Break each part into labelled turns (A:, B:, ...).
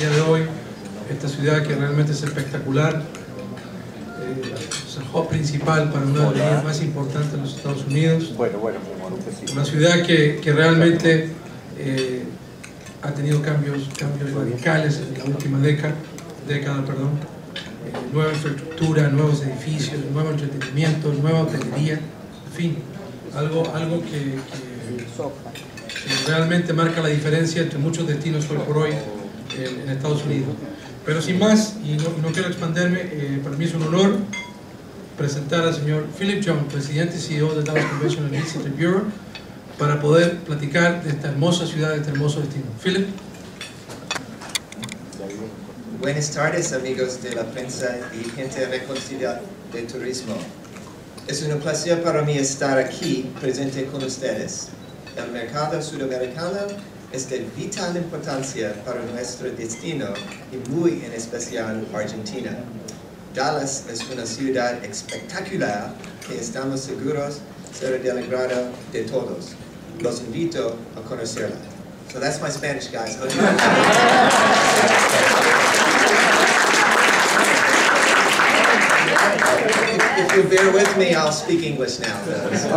A: día de hoy, esta ciudad que realmente es espectacular, es el hub principal para una de las líneas más importantes de los Estados Unidos. Una ciudad que realmente ha tenido cambios radicales en la última década, nueva infraestructura, nuevos edificios, nuevo entretenimiento, nueva hotelería, en fin, algo que realmente marca la diferencia entre muchos destinos hoy por hoy en Estados Unidos. Pero sin más, y no quiero expanderme, para mí es un honor presentar al señor Philip Young, presidente y CEO del Dallas Convention and Visitor Bureau, para poder platicar de esta hermosa ciudad, de este hermoso destino. Philip.
B: Buenas tardes, amigos de la prensa y gente reconocida de turismo. Es un placer para mí estar aquí presente con ustedes. El mercado sudamericano es de vital importancia para nuestro destino y muy en especial Argentina. Dallas es una ciudad espectacular que estamos seguros será del agrado de todos. Los invito a conocerla. So that's my Spanish, guys. If you bear with me, I'll speak English now.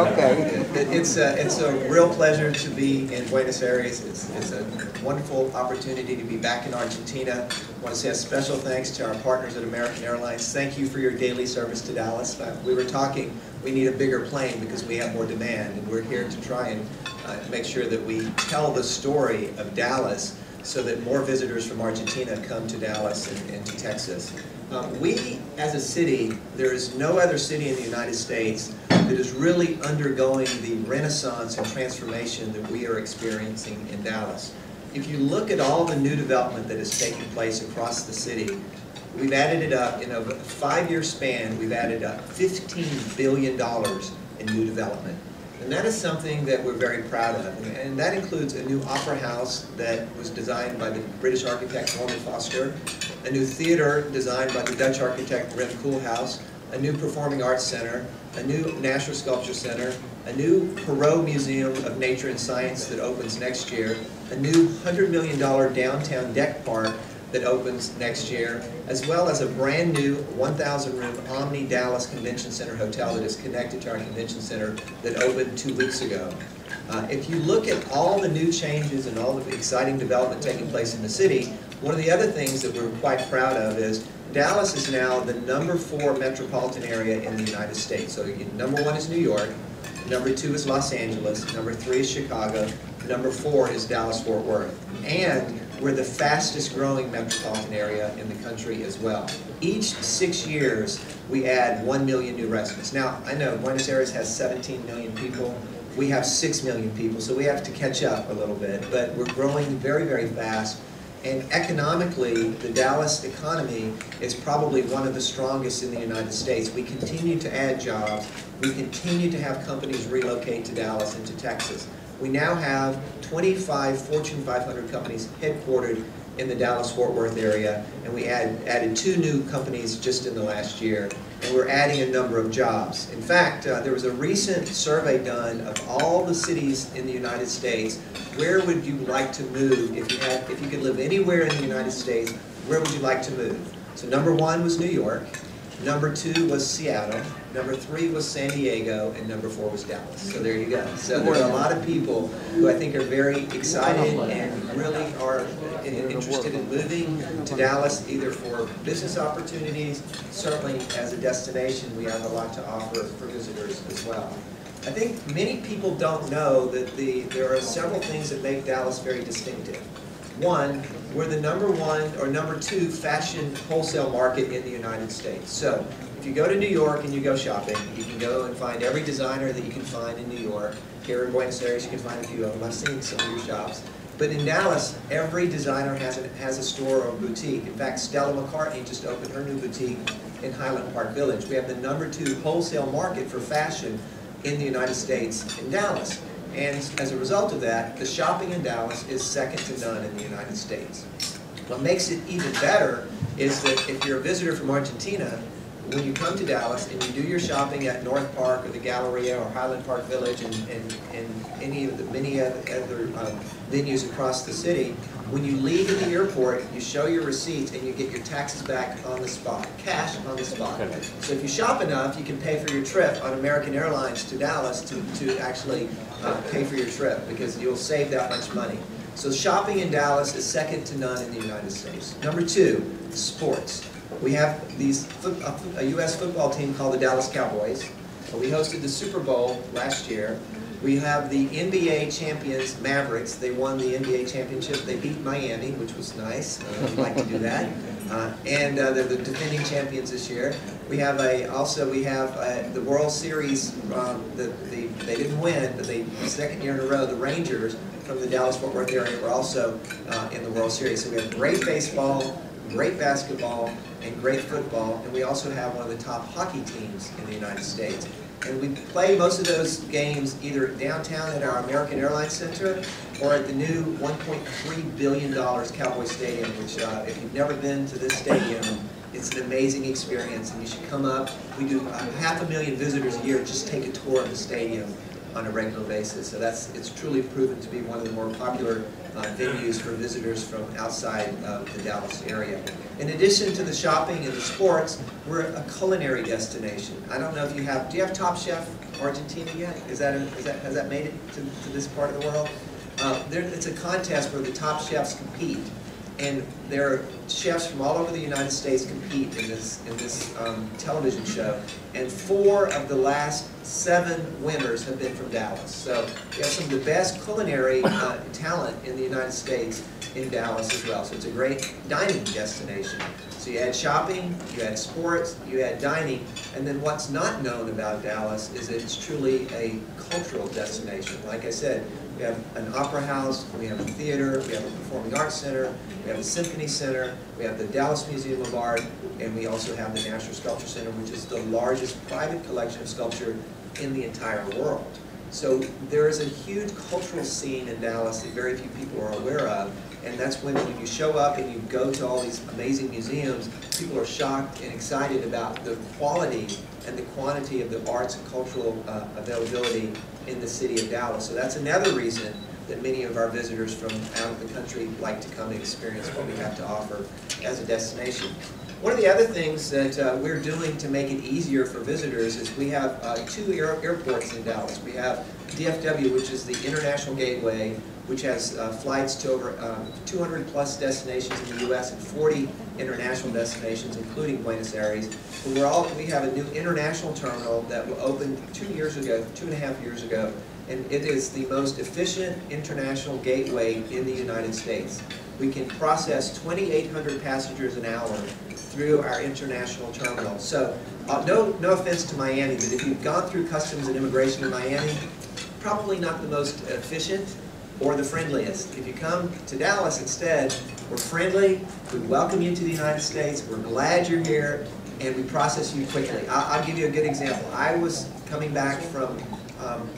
C: Okay.
B: It's a real pleasure to be in Buenos Aires. It's a wonderful opportunity to be back in Argentina. I want to say a special thanks to our partners at American Airlines. Thank you for your daily service to Dallas. We were talking, we need a bigger plane because we have more demand, and we're here to try and make sure that we tell the story of Dallas so that more visitors from Argentina come to Dallas and to Texas. We, as a city, there is no other city in the United States that is really undergoing the renaissance and transformation that we are experiencing in Dallas. If you look at all the new development that is taking place across the city, we've added it up, in a 5-year span, we've added up $15 billion in new development. And that is something that we're very proud of. And that includes a new opera house that was designed by the British architect Norman Foster, a new theater designed by the Dutch architect Rem Koolhaas, a new performing arts center, a new National Sculpture Center, a new Perot Museum of Nature and Science that opens next year, a new $100 million downtown deck park that opens next year, as well as a brand new 1,000-room Omni Dallas Convention Center hotel that is connected to our convention center that opened 2 weeks ago. If you look at all the new changes and all the exciting development taking place in the city, one of the other things that we're quite proud of is Dallas is now the #4 metropolitan area in the United States. So #1 is New York, #2 is Los Angeles, #3 is Chicago, #4 is Dallas-Fort Worth. And we're the fastest growing metropolitan area in the country as well. Each 6 years, we add 1 million new residents. Now, I know Buenos Aires has 17 million people. We have 6 million people, so we have to catch up a little bit. But we're growing very, very fast. And economically, the Dallas economy is probably one of the strongest in the United States. We continue to add jobs. We continue to have companies relocate to Dallas and to Texas. We now have 25 Fortune 500 companies headquartered in the Dallas-Fort Worth area, and we added 2 new companies just in the last year, and we're adding a number of jobs. In fact, there was a recent survey done of all the cities in the United States. Where would you like to move if you could live anywhere in the United States? Where would you like to move? So #1 was New York, #2 was Seattle, #3 was San Diego, and #4 was Dallas. So there you go. So there are a lot of people who I think are very excited and really are interested in moving to Dallas, either for business opportunities. Certainly as a destination, we have a lot to offer for visitors as well. I think many people don't know that there are several things that make Dallas very distinctive. One, we're the #1 or #2 fashion wholesale market in the United States. So if you go to New York and you go shopping, you can go and find every designer that you can find in New York. Here in Buenos Aires, you can find a few of them. I've seen some of your shops. But in Dallas, every designer has a store or a boutique. In fact, Stella McCartney just opened her new boutique in Highland Park Village. We have the #2 wholesale market for fashion in the United States in Dallas. And as a result of that, the shopping in Dallas is second to none in the United States. What makes it even better is that if you're a visitor from Argentina, when you come to Dallas and you do your shopping at North Park or the Galleria or Highland Park Village and any of the many other venues across the city, When you leave at the airport, you show your receipts and you get your taxes back on the spot, cash on the spot. So if you shop enough, you can pay for your trip on American Airlines to Dallas to actually pay for your trip, because you'll save that much money. So shopping in Dallas is second to none in the United States. Number two, sports. We have a U.S. football team called the Dallas Cowboys. We hosted the Super Bowl last year. We have the NBA champions, Mavericks. They won the NBA championship. They beat Miami, which was nice. We'd like to do that. And they're the defending champions this year. We have the World Series. They didn't win, but the second year in a row, the Rangers from the Dallas-Fort Worth area were also in the World Series. So we have great baseball, great basketball, and great football. And we also have one of the top hockey teams in the United States. And we play most of those games either downtown at our American Airlines Center or at the new $1.3 billion Cowboy Stadium, which if you've never been to this stadium, it's an amazing experience and you should come up. We do 500,000 visitors a year just take a tour of the stadium on a regular basis. So it's truly proven to be one of the more popular venues for visitors from outside of the Dallas area. In addition to the shopping and the sports, we're a culinary destination. I don't know if do you have Top Chef Argentina yet? Has that made it to this part of the world? It's a contest where the top chefs compete. And there are chefs from all over the United States compete in this television show. And 4 of the last 7 winners have been from Dallas. So we have some of the best culinary talent in the United States in Dallas as well. So it's a great dining destination. So you add shopping, you add sports, you add dining, and then what's not known about Dallas is that it's truly a cultural destination. Like I said, we have an opera house, we have a theater, we have a performing arts center, we have a symphony center, we have the Dallas Museum of Art, and we also have the National Sculpture Center, which is the largest private collection of sculpture in the entire world. So there is a huge cultural scene in Dallas that very few people are aware of, and that's when you show up and you go to all these amazing museums, people are shocked and excited about the quality and the quantity of the arts and cultural availability in the city of Dallas. So that's another reason that many of our visitors from out of the country like to come and experience what we have to offer as a destination. One of the other things that we're doing to make it easier for visitors is we have 2 airports in Dallas. We have DFW, which is the International Gateway, which has flights to over 200 plus destinations in the U.S. and 40 international destinations, including Buenos Aires. But we have a new international terminal that opened 2.5 years ago, and it is the most efficient international gateway in the United States. We can process 2,800 passengers an hour through our international terminal. So no offense to Miami, but if you've gone through customs and immigration in Miami, probably not the most efficient or the friendliest. If you come to Dallas instead, we're friendly, we welcome you to the United States, we're glad you're here, and we process you quickly. I'll give you a good example. I was coming back from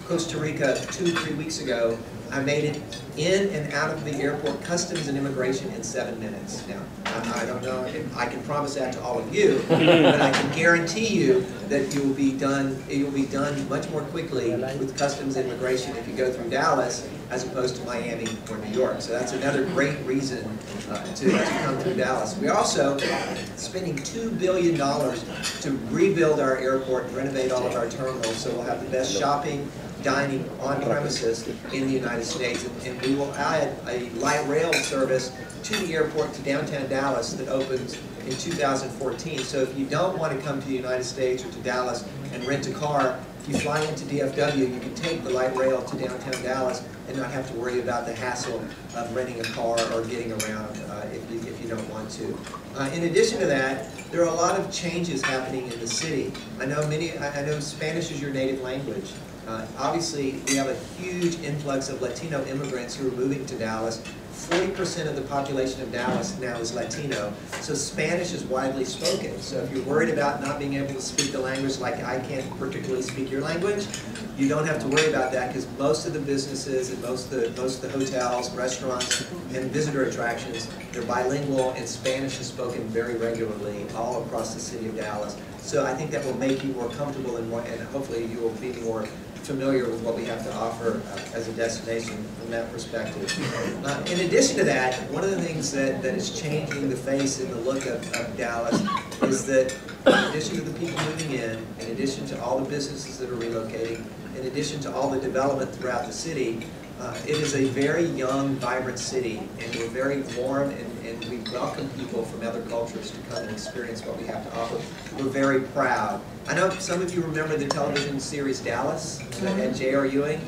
B: Costa Rica 2-3 weeks ago. I made it in and out of the airport, customs and immigration, in 7 minutes. Now, I don't know if I can promise that to all of you, but I can guarantee you that it will be done much more quickly with customs and immigration if you go through Dallas as opposed to Miami or New York. So that's another great reason to come through Dallas. We're also spending $2 billion to rebuild our airport and renovate all of our terminals, so we'll have the best shopping, dining on premises in the United States, and we will add a light rail service to the airport to downtown Dallas that opens in 2014. So if you don't want to come to the United States or to Dallas and rent a car, if you fly into DFW, you can take the light rail to downtown Dallas and not have to worry about the hassle of renting a car or getting around if you don't want to. In addition to that, there are a lot of changes happening in the city. I know Spanish is your native language. Obviously, we have a huge influx of Latino immigrants who are moving to Dallas. 40% of the population of Dallas now is Latino, so Spanish is widely spoken. So if you're worried about not being able to speak the language, like I can't particularly speak your language, you don't have to worry about that, because most of the businesses and most of the hotels, restaurants, and visitor attractions, they're bilingual, and Spanish is spoken very regularly all across the city of Dallas. So I think that will make you more comfortable and hopefully you will be more familiar with what we have to offer as a destination from that perspective. In addition to that, one of the things that is changing the face and the look of Dallas is that in addition to the people moving in addition to all the businesses that are relocating, in addition to all the development throughout the city, it is a very young, vibrant city, and we're very warm, and we welcome people from other cultures to come and experience what we have to offer. We're very proud. I know some of you remember the television series Dallas that had J.R. Ewing.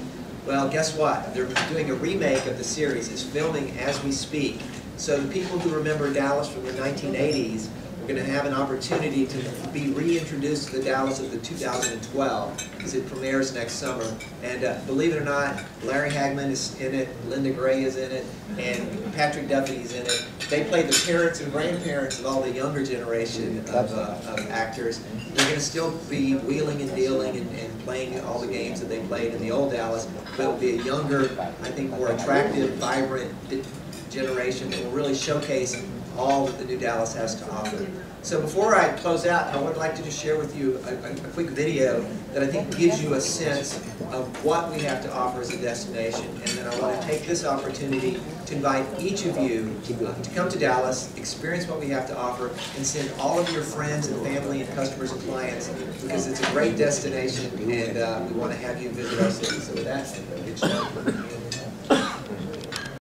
B: Well, guess what? They're doing a remake of the series. It's filming as we speak. So the people who remember Dallas from the 1980s are going to have an opportunity to be reintroduced to the Dallas of the 2012 because it premieres next summer. And believe it or not, Larry Hagman is in it, Linda Gray is in it, and Patrick Duffy is in it. They play the parents and grandparents of all the younger generation of actors. They're going to still be wheeling and dealing and playing all the games that they played in the old Dallas, but it'll be a younger, I think more attractive, vibrant generation that will really showcase all that the new Dallas has to offer. So before I close out, I would like to just share with you a quick video that I think gives you a sense of what we have to offer as a destination. And then I want to take this opportunity to invite each of you to come to Dallas, experience what we have to offer, and send all of your friends and family and customers and clients, because it's a great destination and we want to have you visit our city. So with that, good show.